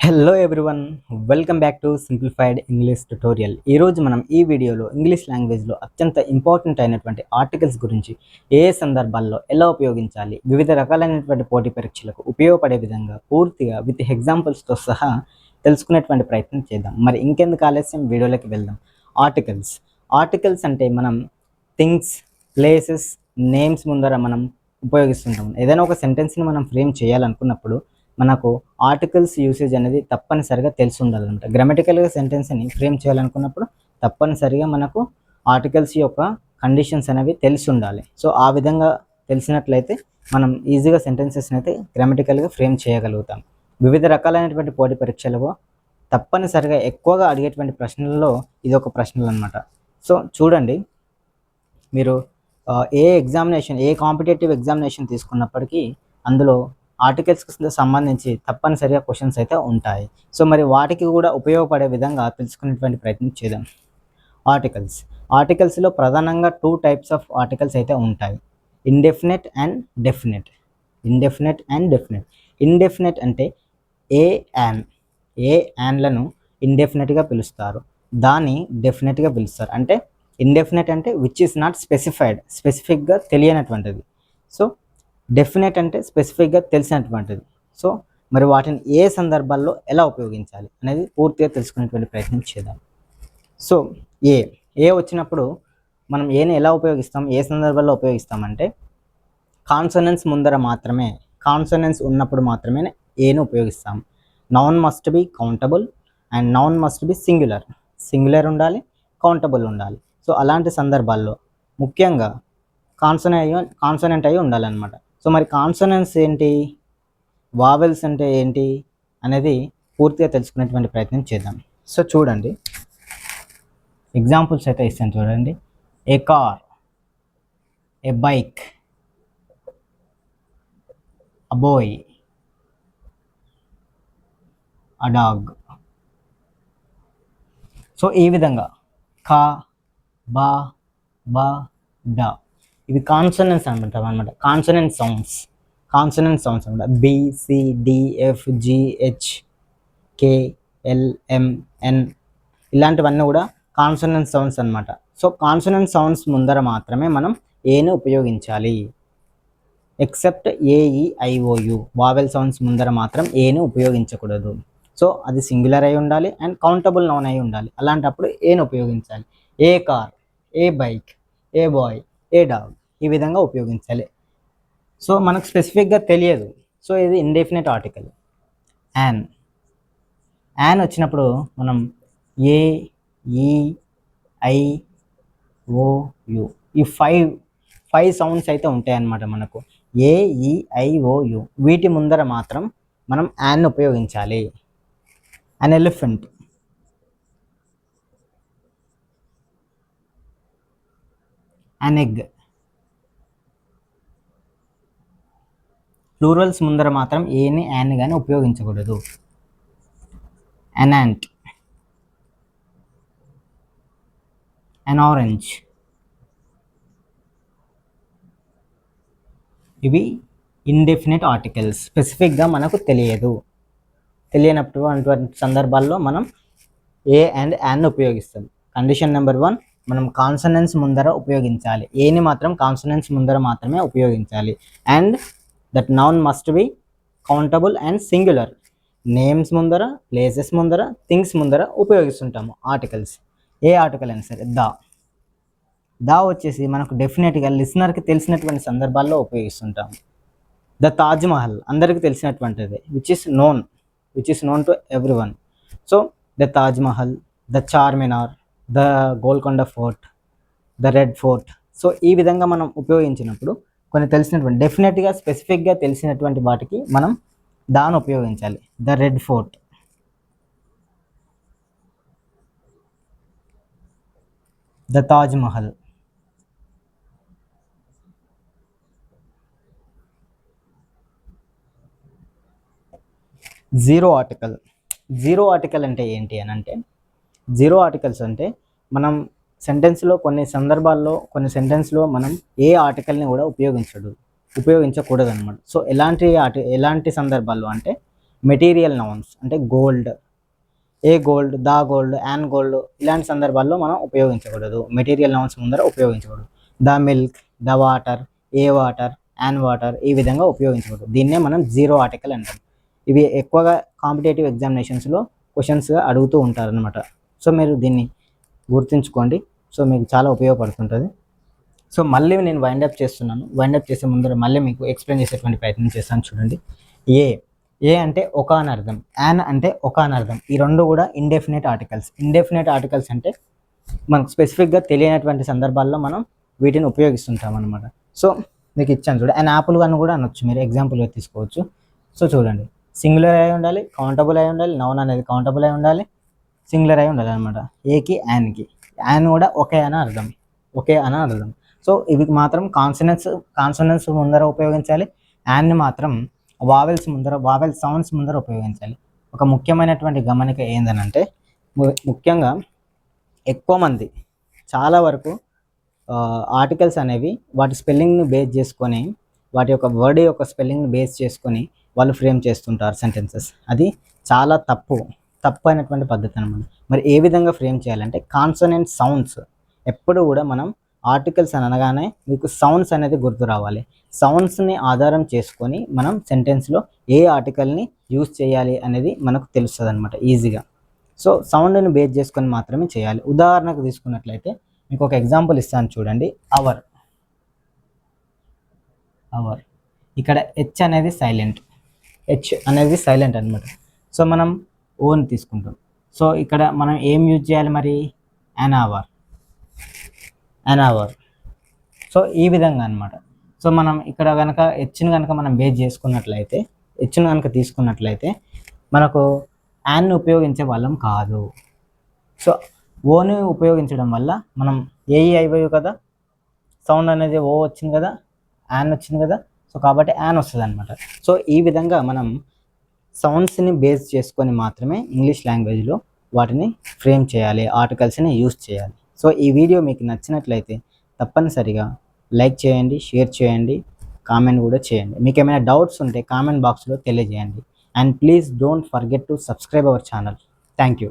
Hello everyone, welcome back to simplified English tutorial. ఈరోజు మనం ఈ వీడియోలో ఇంగ్లీష్ లాంగ్వేజ్లో అత్యంత ఇంపార్టెంట్ అయినటువంటి ఆర్టికల్స్ గురించి ఏ సందర్భాల్లో ఎలా ఉపయోగించాలి, వివిధ రకాలైనటువంటి పోటీ పరీక్షలకు ఉపయోగపడే విధంగా పూర్తిగా విత్ ఎగ్జాంపుల్స్తో సహా తెలుసుకునేటువంటి ప్రయత్నం చేద్దాం. మరి ఇంకెందుకు ఆలస్యం, వీడియోలోకి వెళ్దాం. ఆర్టికల్స్ అంటే మనం థింగ్స్, ప్లేసెస్, నేమ్స్ ముందర మనం ఉపయోగిస్తుంటాం. ఏదైనా ఒక సెంటెన్స్ని మనం ఫ్రేమ్ చేయాలనుకున్నప్పుడు మనకు ఆర్టికల్స్ యూసేజ్ అనేది తప్పనిసరిగా తెలిసి ఉండాలన్నమాట. గ్రామటికల్గా సెంటెన్స్ని ఫ్రేమ్ చేయాలనుకున్నప్పుడు తప్పనిసరిగా మనకు ఆర్టికల్స్ యొక్క కండిషన్స్ అనేవి తెలిసి ఉండాలి. సో ఆ విధంగా తెలిసినట్లయితే మనం ఈజీగా సెంటెన్సెస్ని అయితే గ్రామటికల్గా ఫ్రేమ్ చేయగలుగుతాం. వివిధ రకాలైనటువంటి పోటీ పరీక్షలలో తప్పనిసరిగా ఎక్కువగా అడిగేటువంటి ప్రశ్నలలో ఇది ఒక ప్రశ్నలు అనమాట. సో చూడండి, మీరు ఏ కాంపిటేటివ్ ఎగ్జామినేషన్ తీసుకున్నప్పటికీ అందులో ఆర్టికల్స్కి సంబంధించి తప్పనిసరిగా క్వశ్చన్స్ అయితే ఉంటాయి. సో మరి వాటికి కూడా ఉపయోగపడే విధంగా తెలుసుకునేటువంటి ప్రయత్నం చేద్దాం. ఆర్టికల్స్లో ప్రధానంగా 2 టైప్స్ ఆఫ్ ఆర్టికల్స్ అయితే ఉంటాయి: ఇండెఫినెట్ అండ్ డెఫినెట్. ఇండెఫినెట్ అంటే యాన్లను ఇండెఫినెట్గా పిలుస్తారు, దాన్ని డెఫినెట్గా పిలుస్తారు. అంటే ఇండెఫినెట్ అంటే విచ్ ఈస్ నాట్ స్పెసిఫిక్గా తెలియనటువంటిది. సో డెఫినెట్ అంటే స్పెసిఫిక్గా తెలిసినటువంటిది. సో మరి వాటిని ఏ సందర్భాల్లో ఎలా ఉపయోగించాలి అనేది పూర్తిగా తెలుసుకునేటువంటి ప్రయత్నం చేద్దాం. సో ఏ వచ్చినప్పుడు మనం ఏని ఎలా ఉపయోగిస్తాం, ఏ సందర్భాల్లో ఉపయోగిస్తామంటే కాన్సనెన్స్ ఉన్నప్పుడు మాత్రమే ఏను ఉపయోగిస్తాం. Noun must be countable and noun must be singular ఉండాలి, కౌంటబుల్ ఉండాలి. సో అలాంటి సందర్భాల్లో ముఖ్యంగా కాన్సనెంట్ అయి ఉండాలన్నమాట. సో మరి కాన్సనెంట్స్ ఏంటి, వావెల్స్ అంటే ఏంటి అనేది పూర్తిగా తెలుసుకునేటువంటి ప్రయత్నం చేద్దాం. సో చూడండి, ఎగ్జాంపుల్స్ అయితే ఇస్తాను చూడండి. A car, a bike, a boy, a dog. So ఈ విధంగా కా, బా, బా, డా ఇవి కాన్సనెంట్స్ అనమాట. కాన్సనెంట్ సౌండ్స్ అనమాట. B, C, D, F, G, H, K, L, M, N ఇలాంటివన్నీ కూడా కాన్సనెంట్ సౌండ్స్ అనమాట. సో కాన్సనెంట్ సౌండ్స్ ముందర మాత్రమే మనం ఏని ఉపయోగించాలి. ఎక్సెప్ట్ ఏఈఐఓయు వావెల్ సౌండ్స్ ముందర మాత్రం ఏని ఉపయోగించకూడదు. సో అది సింగులర్ అయి ఉండాలి అండ్ కౌంటబుల్ నౌన్ అయి ఉండాలి. అలాంటప్పుడు ఏని ఉపయోగించాలి. ఏ car, a bike, A bye, A dog ఈ విధంగా ఉపయోగించాలి. సో మనకు స్పెసిఫిక్గా తెలియదు. సో ఇది ఇండెఫినెట్ ఆర్టికల్. యాన్ వచ్చినప్పుడు మనం ఏ, ఈ, ఐ, ఓ, యు ఈ ఫైవ్ సౌండ్స్ అయితే ఉంటాయి అన్నమాట. మనకు ఏ, ఈ, ఐ, ఓ, యు వీటి ముందర మాత్రం మనం యాన్ ఉపయోగించాలి. అన్ ఎలిఫెంట్, అన్ ఎగ్ ప్లూరల్స్ ముందర మాత్రం ఏని యాన్ కానీ ఉపయోగించకూడదు. అన్ యాంట్, అన్ ఆరెంజ్ ఇవి ఇండెఫినెట్ ఆర్టికల్స్. స్పెసిఫిక్గా మనకు తెలియనటువంటి సందర్భాల్లో మనం ఏ అండ్ యాన్ ఉపయోగిస్తాం. కండిషన్ నెంబర్ 1, మనం కాన్సనెంట్స్ ముందర ఉపయోగించాలి. ఏని మాత్రం కాన్సనెంట్స్ ముందర మాత్రమే ఉపయోగించాలి. And that noun must be countable and singular. Names ముందర, ప్లేసెస్ ముందర, థింగ్స్ ముందర ఉపయోగిస్తుంటాము ఆర్టికల్స్. ఏ ఆర్టికల్ అయినా సరే. దా వచ్చేసి మనకు డెఫినెట్గా లిసనర్కి తెలిసినటువంటి సందర్భాల్లో ఉపయోగిస్తుంటాము. ద తాజ్ మహల్ అందరికీ తెలిసినటువంటిది, which is known to everyone. So the Taj Mahal, the Charminar, the Golconda Fort, the Red Fort. So ఈ విధంగా మనం ఉపయోగించినప్పుడు కొన్ని తెలిసినటువంటి డెఫినెట్గా స్పెసిఫిక్గా తెలిసినటువంటి వాటికి మనం దాన్ని ఉపయోగించాలి. The Red fort, the Taj Mahal. Zero article అంటే ఏంటి అని అంటే, జీరో ఆర్టికల్స్ అంటే మనం కొన్ని సెంటెన్స్లో మనం ఏ ఆర్టికల్ని కూడా ఉపయోగించకూడదు అనమాట. సో ఎలాంటి సందర్భాల్లో అంటే, మెటీరియల్ నౌన్స్ అంటే gold, A gold, the gold, an gold ఇలాంటి సందర్భాల్లో మనం ఉపయోగించకూడదు. మెటీరియల్ నౌన్స్ ముందర ఉపయోగించకూడదు. The milk, the water, A water, an water ఈ విధంగా ఉపయోగించకూడదు. దీన్నే మనం జీరో ఆర్టికల్ అంటాం. ఇవి ఎక్కువగా కాంపిటేటివ్ ఎగ్జామినేషన్స్లో క్వశ్చన్స్గా అడుగుతూ ఉంటారనమాట. సో మీరు దీన్ని గుర్తుంచుకోండి. సో మీకు చాలా ఉపయోగపడుతుంటుంది. సో మళ్ళీ నేను వైండప్ చేస్తున్నాను. వైండప్ చేసే ముందర మళ్ళీ మీకు ఎక్స్ప్లెయిన్ చేసేటువంటి ప్రయత్నం చేస్తాను. చూడండి. ఏ అంటే ఒక అని అర్థం, యాన్ అంటే ఒక అని అర్థం. ఈ రెండు కూడా ఇండెఫినెట్ ఆర్టికల్స్. ఇండెఫినెట్ ఆర్టికల్స్ అంటే మనకు స్పెసిఫిక్గా తెలియనటువంటి సందర్భాల్లో మనం వీటిని ఉపయోగిస్తుంటాం అనమాట. సో మీకు ఇచ్చాను చూడండి. అండ్ యాపిల్ అని కూడా అనొచ్చు, మీరు ఎగ్జాంపుల్గా తీసుకోవచ్చు. సో చూడండి, సింగులర్ అయి ఉండాలి, కౌంటబుల్ అయి ఉండాలి, నౌన్ అనేది కౌంటబుల్ అయి ఉండాలి, సింగులర్ అయి ఉండాలి అనమాట. ఏకి యాన్కి, యాన్ కూడా ఒకే అని అర్థం, ఒకే అని అర్థం. సో ఇవి మాత్రం కాన్సనెంట్స్ ముందర ఉపయోగించాలి. యాన్ని మాత్రం వావెల్ సౌండ్స్ ముందర ఉపయోగించాలి. ఒక ముఖ్యమైనటువంటి గమనిక ఏందనంటే, ముఖ్యంగా ఎక్కువ మంది చాలా వరకు ఆర్టికల్స్ అనేవి వాటి స్పెల్లింగ్ని బేస్ చేసుకొని, వాటి యొక్క వర్డ్ యొక్క స్పెల్లింగ్ని బేస్ చేసుకొని వాళ్ళు ఫ్రేమ్ చేస్తుంటారు సెంటెన్సెస్. అది చాలా తప్పు అయినటువంటి పద్ధతి అనమాట. మరి ఏ విధంగా ఫ్రేమ్ చేయాలంటే, కాన్సనెంట్ సౌండ్స్ ఎప్పుడు కూడా మనం ఆర్టికల్స్ అని అనగానే మీకు సౌండ్స్ అనేది గుర్తు రావాలి. సౌండ్స్ని ఆధారం చేసుకొని మనం సెంటెన్స్లో ఏ ఆర్టికల్ని యూజ్ చేయాలి అనేది మనకు తెలుస్తుంది అనమాట ఈజీగా. సో సౌండ్ని బేస్ చేసుకొని మాత్రమే చేయాలి. ఉదాహరణకు తీసుకున్నట్లయితే మీకు ఒక ఎగ్జాంపుల్ ఇస్తాను చూడండి. అవర్, ఇక్కడ హెచ్ అనేది సైలెంట్ అనమాట. సో మనం ఓన్ తీసుకుంటాం. సో ఇక్కడ మనం ఏం యూజ్ చేయాలి మరి, అన్ అవర్. సో ఈ విధంగా అనమాట. సో మనం ఇక్కడ కనుక హెచ్ని కనుక మనం బేస్ చేసుకున్నట్లయితే, హెచ్ని కనుక తీసుకున్నట్లయితే మనకు యాన్ని ఉపయోగించే వాళ్ళం కాదు. సో ఓని ఉపయోగించడం వల్ల మనం ఏఈ అయిపోయావు కదా, సౌండ్ అనేది ఓ వచ్చింది కదా, యాన్ వచ్చింది కదా. సో కాబట్టి యాన్ వస్తుంది అనమాట. సో ఈ విధంగా మనం సౌండ్స్ని బేస్ చేసుకొని మాత్రమే ఇంగ్లీష్ లాంగ్వేజ్లో వాటిని ఫ్రేమ్ చేయాలి, ఆర్టికల్స్ని యూజ్ చేయాలి. సో ఈ వీడియో మీకు నచ్చినట్లయితే తప్పనిసరిగా లైక్ చేయండి, షేర్ చేయండి, కామెంట్ కూడా చేయండి. మీకు ఏమైనా డౌట్స్ ఉంటే కామెంట్ బాక్స్లో తెలియజేయండి. And please don't forget to subscribe our channel. Thank you.